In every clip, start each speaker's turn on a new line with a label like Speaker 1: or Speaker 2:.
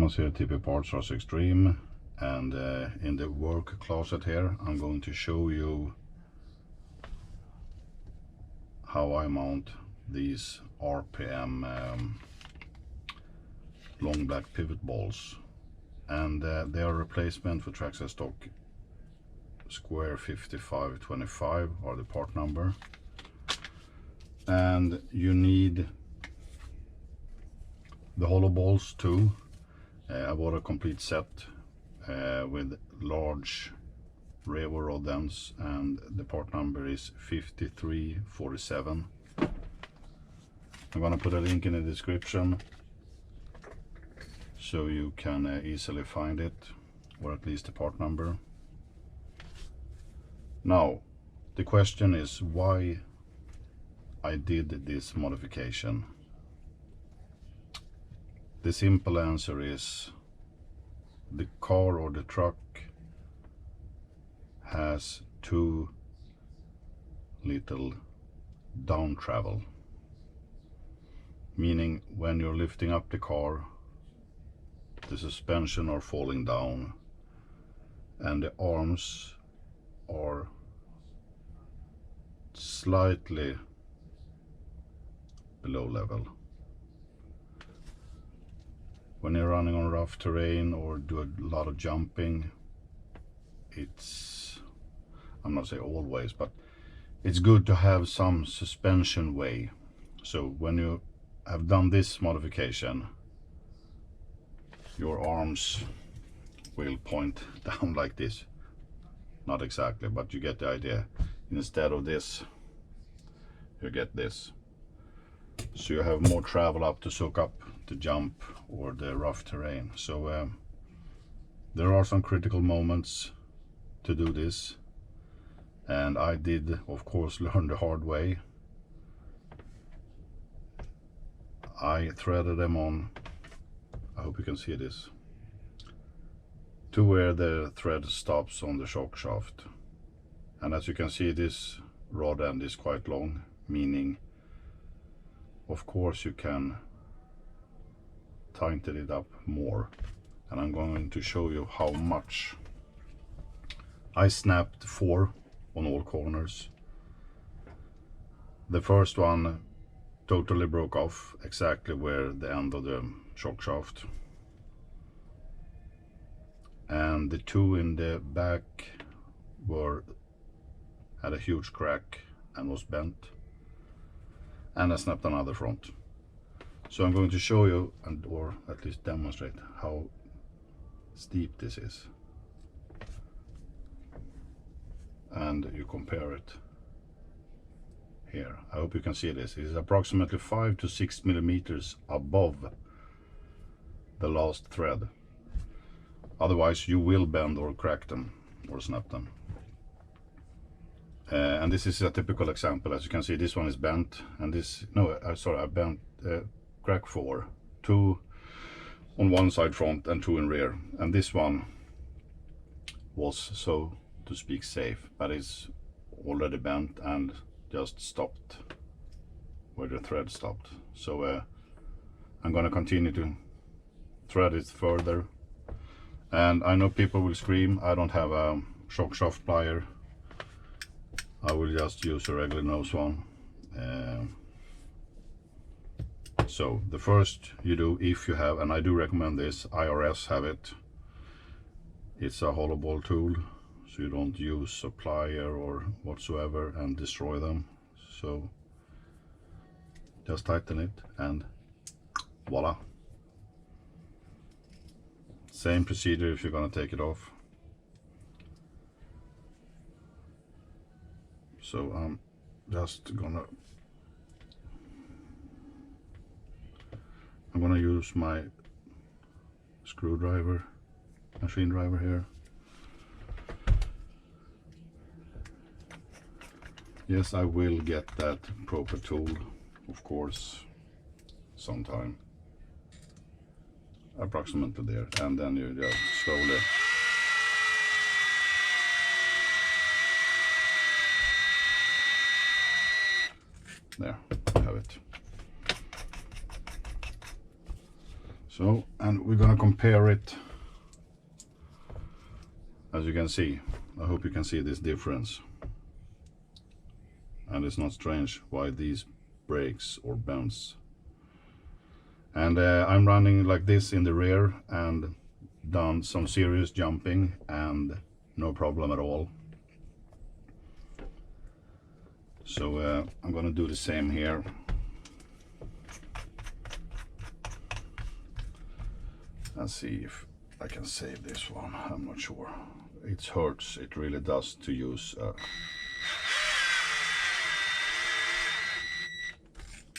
Speaker 1: Thomas here, TP Parts Rc-Xtreme, and in the work closet here I'm going to show you how I mount these RPM long black pivot balls, and they are a replacement for Traxxas stock square 5525 are the part number, and you need the hollow balls too. I bought a complete set with large RPM Rodends, and the part number is 5347. I'm gonna put a link in the description so you can easily find it, or at least the part number. Now the question is why I did this modification. The simple answer is the car or the truck has too little down travel, meaning when you're lifting up the car, the suspension are falling down and the arms are slightly below level. When you're running on rough terrain or do a lot of jumping, it's, I'm not saying always, but it's good to have some suspension way. So when you have done this modification, your arms will point down like this. Not exactly, but you get the idea. Instead of this, you get this. So you have more travel up to soak up the jump or the rough terrain. So there are some critical moments to do this, and I did of course learn the hard way. I threaded them on, I hope you can see this, to where the thread stops on the shock shaft. And as you can see, this rod end is quite long, meaning of course you can tighten it up more, and I'm going to show you how much. I snapped 4 on all corners. The first one totally broke off exactly where the end of the shock shaft, and the 2 in the back had a huge crack and was bent, and I snapped another front. So I'm going to show you, and or at least demonstrate, how steep this is, and you compare it here. I hope you can see this. It is approximately 5 to 6 millimeters above the last thread. Otherwise you will bend or crack them or snap them. And this is a typical example. As you can see, this one is bent, and this, no, sorry, I bent crack 4, 2 on one side front and 2 in rear, and this one was, so to speak, safe, but it's already bent and just stopped where the thread stopped. So I'm gonna continue to thread it further, and I know people will scream, I don't have a shock shaft plier. I will just use a regular nose one. So the first you do, if you have, and I do recommend this, IRS have it, it's a hollow ball tool, so you don't use a plier or whatsoever and destroy them. So just tighten it and voila. Same procedure if you're gonna take it off. So I'm just gonna use my screwdriver, machine driver here. Yes, I will get that proper tool, of course, sometime. Approximately there, and then you just slowly there, you have it. So, and we're gonna compare it. As you can see, I hope you can see this difference. And it's not strange why these breaks or bends. And I'm running like this in the rear and done some serious jumping and no problem at all. So I'm gonna do the same here. Let's see if I can save this one. I'm not sure. It hurts, it really does, to use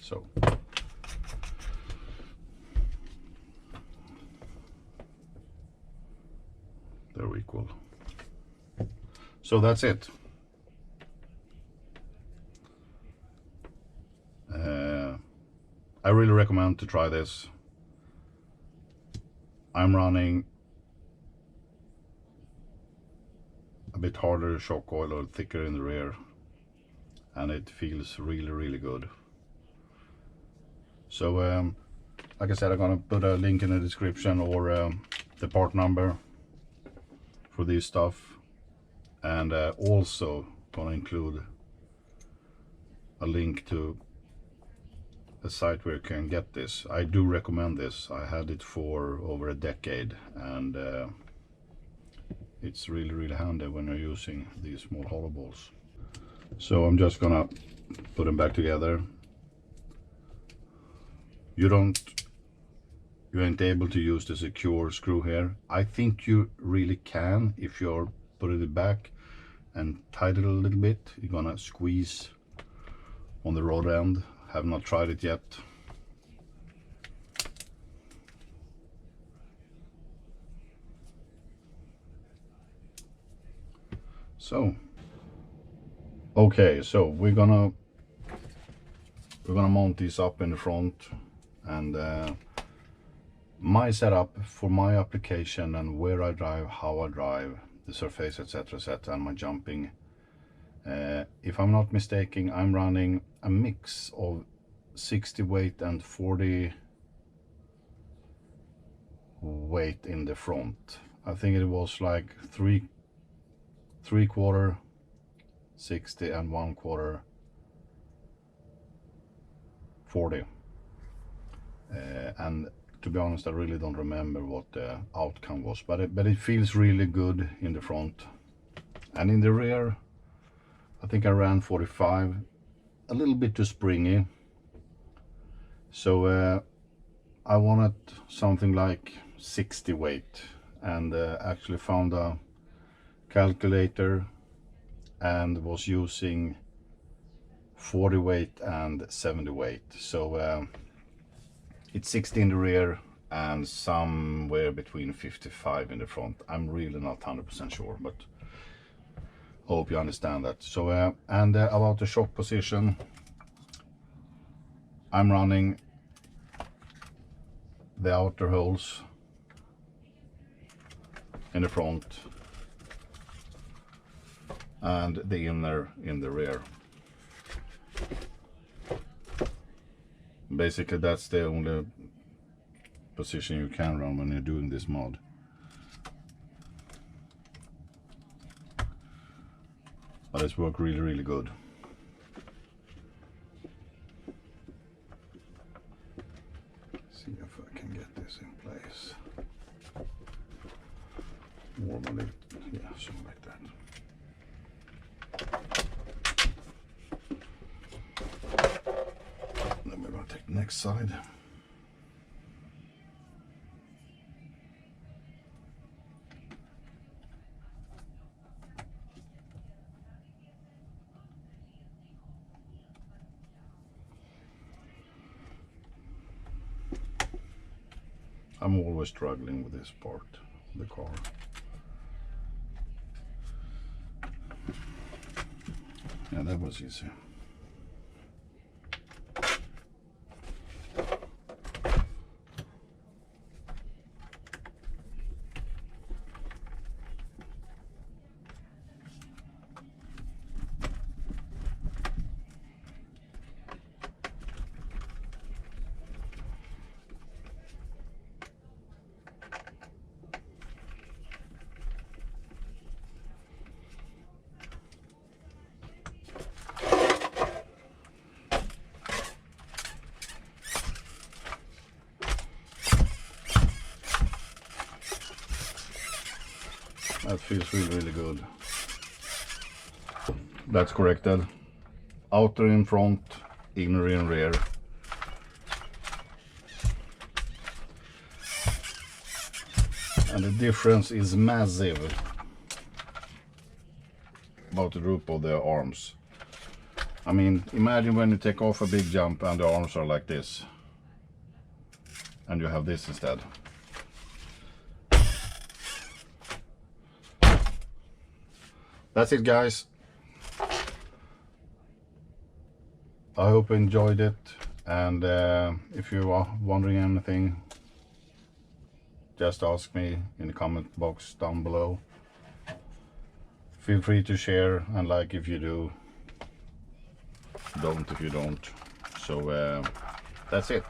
Speaker 1: so they're equal. So that's it. I really recommend to try this. I'm running a bit harder shock oil or thicker in the rear, and it feels really good. So like I said, I'm gonna put a link in the description or the part number for this stuff, and also gonna include a link to a site where you can get this. I do recommend this. I had it for over a decade, and it's really handy when you're using these small hollow balls. So I'm just gonna put them back together. You ain't able to use the secure screw here. I think you really can if you're putting it back and tight it a little bit. You're gonna squeeze on the rod end. Have not tried it yet. So okay, so we're gonna mount these up in the front, and my setup for my application and where I drive, how I drive, the surface, etc, and my jumping. If I'm not mistaken, I'm running a mix of 60 weight and 40 weight in the front. I think it was like 3/4 60 and 1/4 40. And to be honest, I really don't remember what the outcome was, but it feels really good in the front. And in the rear, I think I ran 45, a little bit too springy. So I wanted something like 60 weight, and actually found a calculator and was using 40 weight and 70 weight. So it's 60 in the rear and somewhere between 55 in the front. I'm really not 100% sure, but hope you understand that. So and about the shock position, I'm running the outer holes in the front and the inner in the rear. Basically that's the only position you can run when you're doing this mod. But it's worked really good. See if I can get this in place. Normally, yeah, something like that. Then we're going to take the next side. I'm always struggling with this part of the car. Yeah, that was easy. that feels really good. That's corrected. Outer in front, inner in rear. And the difference is massive about the group of the arms. I mean, imagine when you take off a big jump and the arms are like this, and you have this instead. That's it, guys. I hope you enjoyed it, and if you are wondering anything, just ask me in the comment box down below. Feel free to share and like if you do, don't if you don't. So that's it.